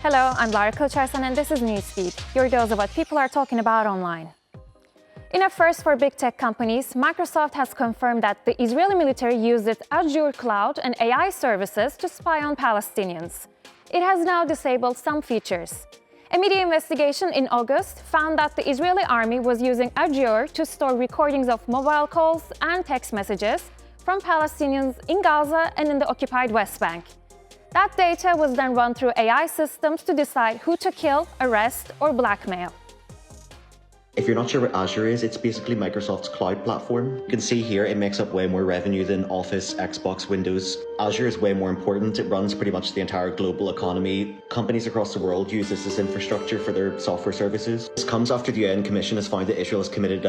Hello, I'm Lara Koçarsan and this is Newsfeed, your dose of what people are talking about online. In a first for big tech companies, Microsoft has confirmed that the Israeli military used its Azure cloud and AI services to spy on Palestinians. It has now disabled some features. A media investigation in August found that the Israeli army was using Azure to store recordings of mobile calls and text messages from Palestinians in Gaza and in the occupied West Bank. That data was then run through AI systems to decide who to kill, arrest, or blackmail. If you're not sure what Azure is, it's basically Microsoft's cloud platform. You can see here it makes up way more revenue than Office, Xbox, Windows. Azure is way more important. It runs pretty much the entire global economy. Companies across the world use this as infrastructure for their software services. This comes after the UN Commission has found that Israel has committed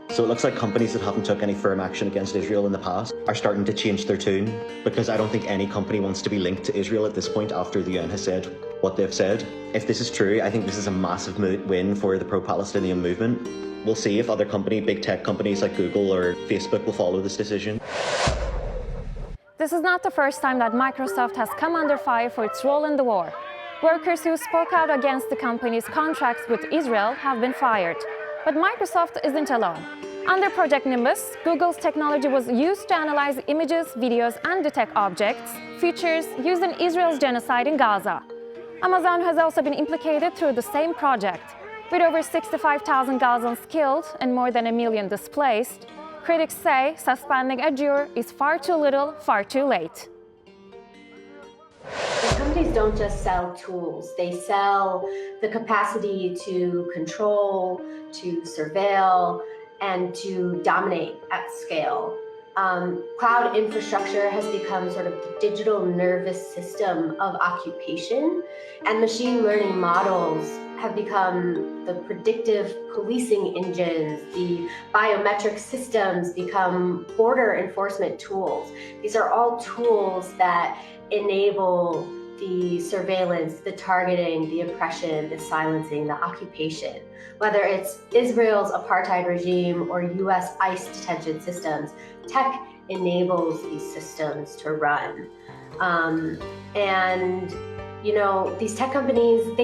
So it looks like companies that haven't took any firm action against Israel in the past are starting to change their tune, because I don't think any company wants to be linked to Israel at this point after the UN has said what they've said. If this is true, I think this is a massive win for the pro-Palestinian movement. We'll see if other big tech companies like Google or Facebook will follow this decision. This is not the first time that Microsoft has come under fire for its role in the war. Workers who spoke out against the company's contracts with Israel have been fired. But Microsoft isn't alone. Under Project Nimbus, Google's technology was used to analyze images, videos, and detect objects, features used in Israel's genocide in Gaza. Amazon has also been implicated through the same project. With over 65,000 Gazans killed and more than 1 million displaced, critics say suspending Azure is far too little, far too late. The companies don't just sell tools, they sell the capacity to control, to surveil, and to dominate at scale. Cloud infrastructure has become sort of the digital nervous system of occupation, and machine learning models have become the predictive policing engines. The biometric systems become border enforcement tools. These are all tools that enable the surveillance, the targeting, the oppression, the silencing, the occupation. Whether it's Israel's apartheid regime or US ICE detention systems, tech enables these systems to run. These tech companies,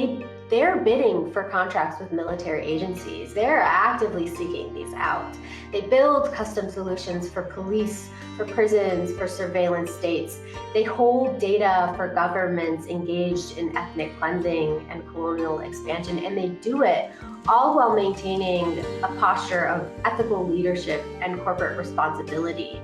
they're bidding for contracts with military agencies. They're actively seeking these out. They build custom solutions for police, for prisons, for surveillance states. They hold data for governments engaged in ethnic cleansing and colonial expansion, and they do it all while maintaining a posture of ethical leadership and corporate responsibility.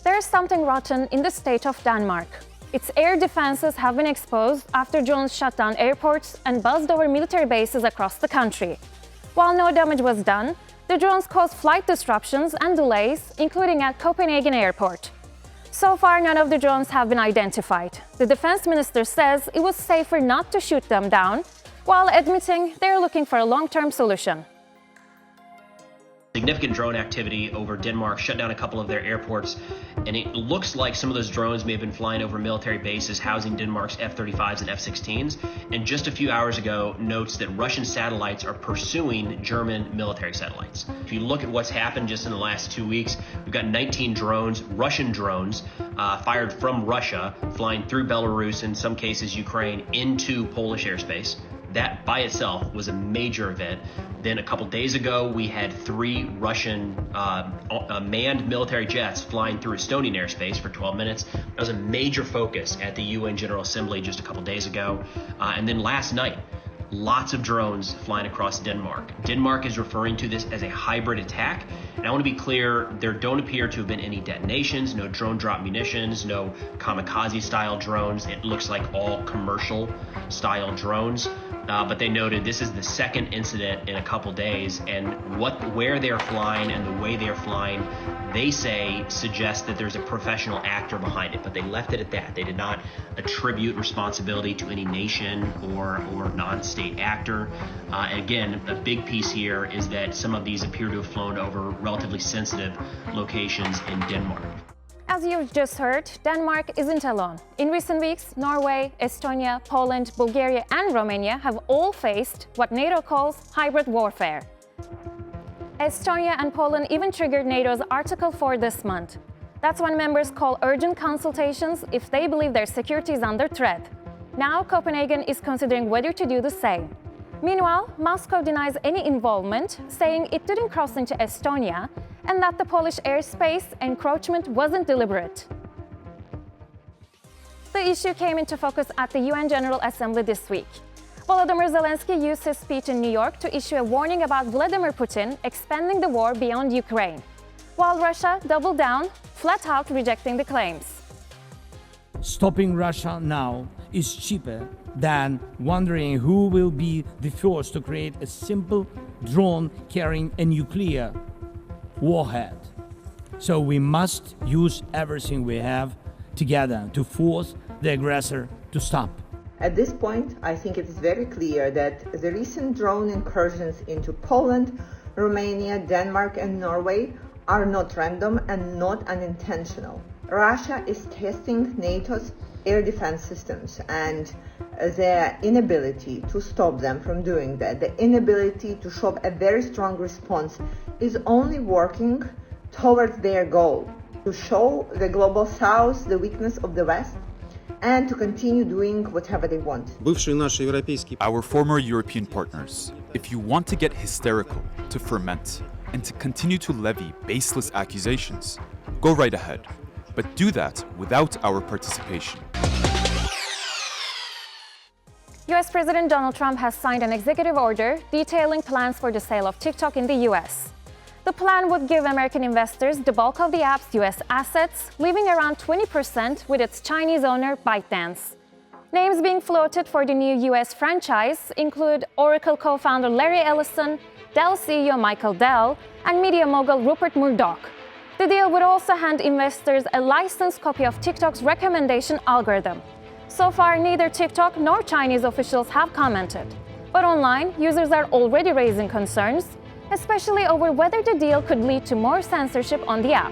There's something rotten in the state of Denmark. Its air defenses have been exposed after drones shut down airports and buzzed over military bases across the country. While no damage was done, the drones caused flight disruptions and delays, including at Copenhagen Airport. So far, none of the drones have been identified. The defense minister says it was safer not to shoot them down, while admitting they're looking for a long-term solution. Significant drone activity over Denmark shut down a couple of their airports, and it looks like some of those drones may have been flying over military bases housing Denmark's F-35s and F-16s, and just a few hours ago notes that Russian satellites are pursuing German military satellites. If you look at what's happened just in the last 2 weeks, we've got 19 drones, Russian drones, fired from Russia, flying through Belarus, in some cases Ukraine, into Polish airspace. That by itself was a major event. Then a couple days ago, we had 3 Russian manned military jets flying through Estonian airspace for 12 minutes. That was a major focus at the UN General Assembly just a couple days ago. And then last night, lots of drones flying across Denmark. Denmark is referring to this as a hybrid attack. And I want to be clear, there don't appear to have been any detonations, no drone drop munitions, no kamikaze style drones. It looks like all commercial style drones. But they noted this is the second incident in a couple days, and where they're flying and the way they're flying, they say suggests that there's a professional actor behind it, but they left it at that. They did not attribute responsibility to any nation or non-state actor. And again, a big piece here is that some of these appear to have flown over relatively sensitive locations in Denmark. As you've just heard, Denmark isn't alone. In recent weeks, Norway, Estonia, Poland, Bulgaria, and Romania have all faced what NATO calls hybrid warfare. Estonia and Poland even triggered NATO's Article 4 this month. That's when members call urgent consultations if they believe their security is under threat. Now, Copenhagen is considering whether to do the same. Meanwhile, Moscow denies any involvement, saying it didn't cross into Estonia and that the Polish airspace encroachment wasn't deliberate. The issue came into focus at the UN General Assembly this week. Volodymyr Zelensky used his speech in New York to issue a warning about Vladimir Putin expanding the war beyond Ukraine, while Russia doubled down, flat out rejecting the claims. Stopping Russia now is cheaper than wondering who will be the first to create a simple drone carrying a nuclear warhead. So we must use everything we have together to force the aggressor to stop. At this point, I think it is very clear that the recent drone incursions into Poland, Romania, Denmark, and Norway are not random and not unintentional. Russia is testing NATO's air defense systems, and the inability to stop them from doing that, the inability to show a very strong response, is only working towards their goal, to show the global south the weakness of the West and to continue doing whatever they want. Our former European partners, if you want to get hysterical, to ferment, and to continue to levy baseless accusations, go right ahead, but do that without our participation. US President Donald Trump has signed an executive order detailing plans for the sale of TikTok in the US. The plan would give American investors the bulk of the app's US assets, leaving around 20% with its Chinese owner ByteDance. Names being floated for the new US franchise include Oracle co-founder Larry Ellison, Dell CEO Michael Dell, and media mogul Rupert Murdoch. The deal would also hand investors a licensed copy of TikTok's recommendation algorithm. So far, neither TikTok nor Chinese officials have commented. But online, users are already raising concerns, especially over whether the deal could lead to more censorship on the app.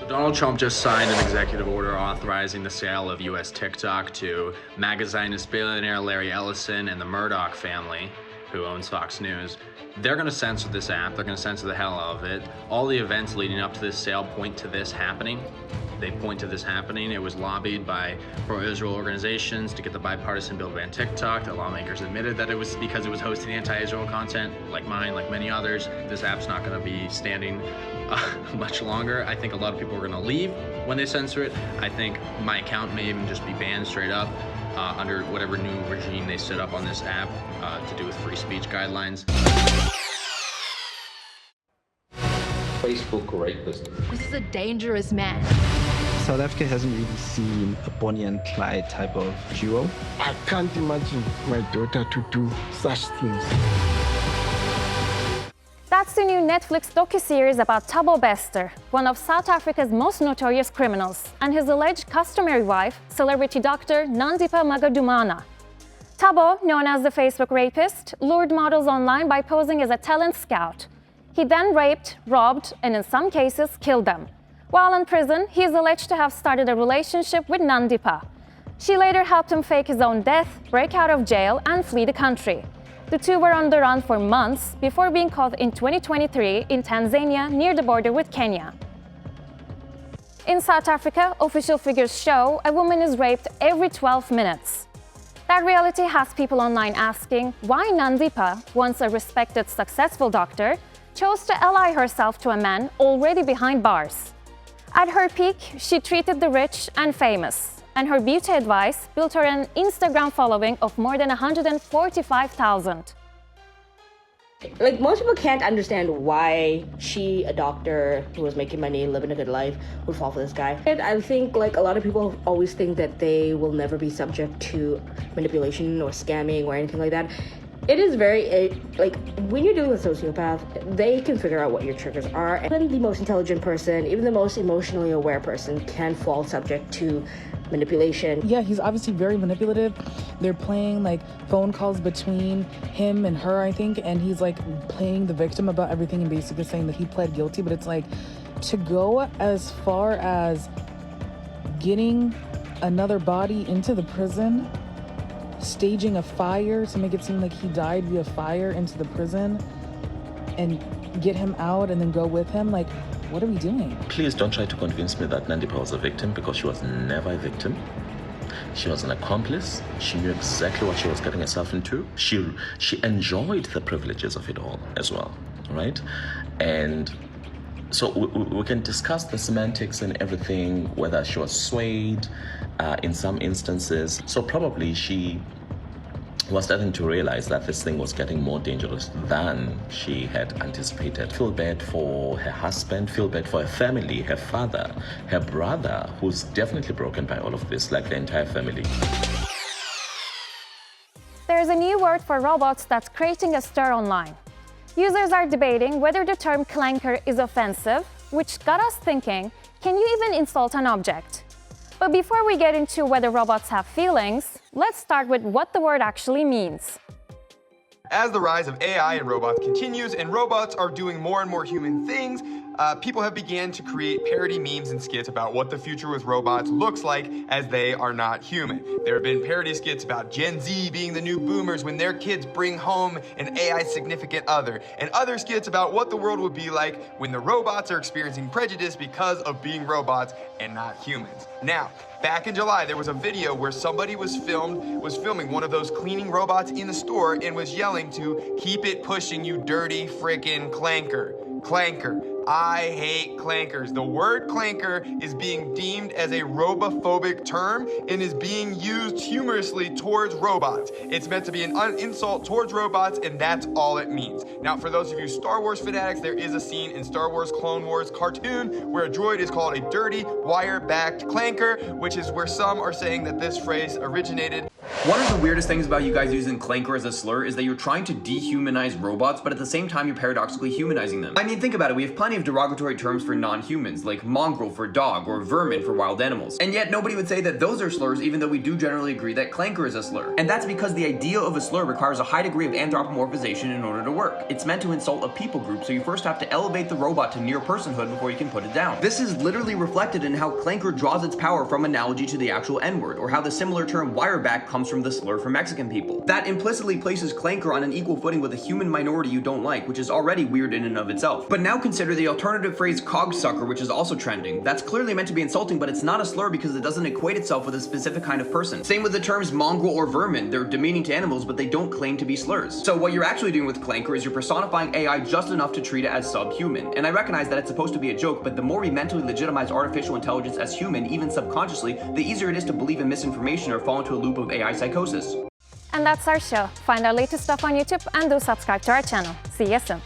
Donald Trump just signed an executive order authorizing the sale of US TikTok to magazinist billionaire Larry Ellison and the Murdoch family, who owns Fox News. They're going to censor this app. They're going to censor the hell out of it. All the events leading up to this sale point to this happening. They point to this happening. It was lobbied by pro-Israel organizations to get the bipartisan bill to ban TikTok. The lawmakers admitted that it was because it was hosting anti-Israel content, like mine, like many others. This app's not going to be standing much longer. I think a lot of people are going to leave when they censor it. I think my account may even just be banned straight up under whatever new regime they set up on this app to do with free speech guidelines. Facebook rapist. This is a dangerous man. South Africa hasn't really seen a Bonnie and Clyde type of duo. I can't imagine my daughter to do such things. That's the new Netflix docuseries about Thabo Bester, one of South Africa's most notorious criminals, and his alleged customary wife, celebrity doctor Nandipha Magadumana. Thabo, known as the Facebook rapist, lured models online by posing as a talent scout. He then raped, robbed, and in some cases, killed them. While in prison, he is alleged to have started a relationship with Nandipha. She later helped him fake his own death, break out of jail, and flee the country. The two were on the run for months before being caught in 2023 in Tanzania near the border with Kenya. In South Africa, official figures show a woman is raped every 12 minutes. That reality has people online asking why Nandipha, once a respected, successful doctor, chose to ally herself to a man already behind bars. At her peak, she treated the rich and famous, and her beauty advice built her an Instagram following of more than 145,000. Like, most people can't understand why she, a doctor who was making money, living a good life, would fall for this guy. And I think, like, a lot of people always think that they will never be subject to manipulation or scamming or anything like that. It is very, like, when you're dealing with a sociopath, they can figure out what your triggers are. Even the most intelligent person, even the most emotionally aware person can fall subject to manipulation. Yeah, he's obviously very manipulative. They're playing, like, phone calls between him and her, I think, and he's, like, playing the victim about everything and basically saying that he pled guilty. But it's like, to go as far as getting another body into the prison, staging a fire to make it seem like he died via fire into the prison, and get him out and then go with him. Like, what are we doing? Please don't try to convince me that Nandipa was a victim, because she was never a victim. She was an accomplice. She knew exactly what she was getting herself into. She enjoyed the privileges of it all as well, right? And so we can discuss the semantics and everything, whether she was swayed in some instances. So probably she was starting to realize that this thing was getting more dangerous than she had anticipated. Feel bad for her husband, feel bad for her family, her father, her brother, who's definitely broken by all of this, like the entire family. There's a new word for robots that's creating a stir online. Users are debating whether the term clanker is offensive, which got us thinking, can you even insult an object? But before we get into whether robots have feelings, let's start with what the word actually means. As the rise of AI and robots continues, and robots are doing more and more human things, people have began to create parody memes and skits about what the future with robots looks like as they are not human. There have been parody skits about Gen Z being the new boomers when their kids bring home an AI significant other, and other skits about what the world would be like when the robots are experiencing prejudice because of being robots and not humans. Now, back in July, there was a video where somebody was filming one of those cleaning robots in the store and was yelling to keep it pushing, you dirty frickin' clanker. Clanker. I hate clankers. The word clanker is being deemed as a robophobic term and is being used humorously towards robots. It's meant to be an insult towards robots, and that's all it means. Now, for those of you Star Wars fanatics, there is a scene in Star Wars Clone Wars cartoon where a droid is called a dirty, wire-backed clanker, which is where some are saying that this phrase originated. One of the weirdest things about you guys using clanker as a slur is that you're trying to dehumanize robots, but at the same time you're paradoxically humanizing them. I mean, think about it, we have plenty of derogatory terms for non-humans, like mongrel for dog or vermin for wild animals. And yet nobody would say that those are slurs, even though we do generally agree that clanker is a slur. And that's because the idea of a slur requires a high degree of anthropomorphization in order to work. It's meant to insult a people group, so you first have to elevate the robot to near personhood before you can put it down. This is literally reflected in how clanker draws its power from analogy to the actual N-word, or how the similar term wireback comes from the slur for Mexican people. That implicitly places clanker on an equal footing with a human minority you don't like, which is already weird in and of itself. But now consider the alternative phrase cogsucker, which is also trending. That's clearly meant to be insulting, but it's not a slur because it doesn't equate itself with a specific kind of person. Same with the terms mongrel or vermin. They're demeaning to animals, but they don't claim to be slurs. So what you're actually doing with clanker is you're personifying AI just enough to treat it as subhuman. And I recognize that it's supposed to be a joke, but the more we mentally legitimize artificial intelligence as human, even subconsciously, the easier it is to believe in misinformation or fall into a loop of AI psychosis. And that's our show. Find our latest stuff on YouTube and do subscribe to our channel. See you soon.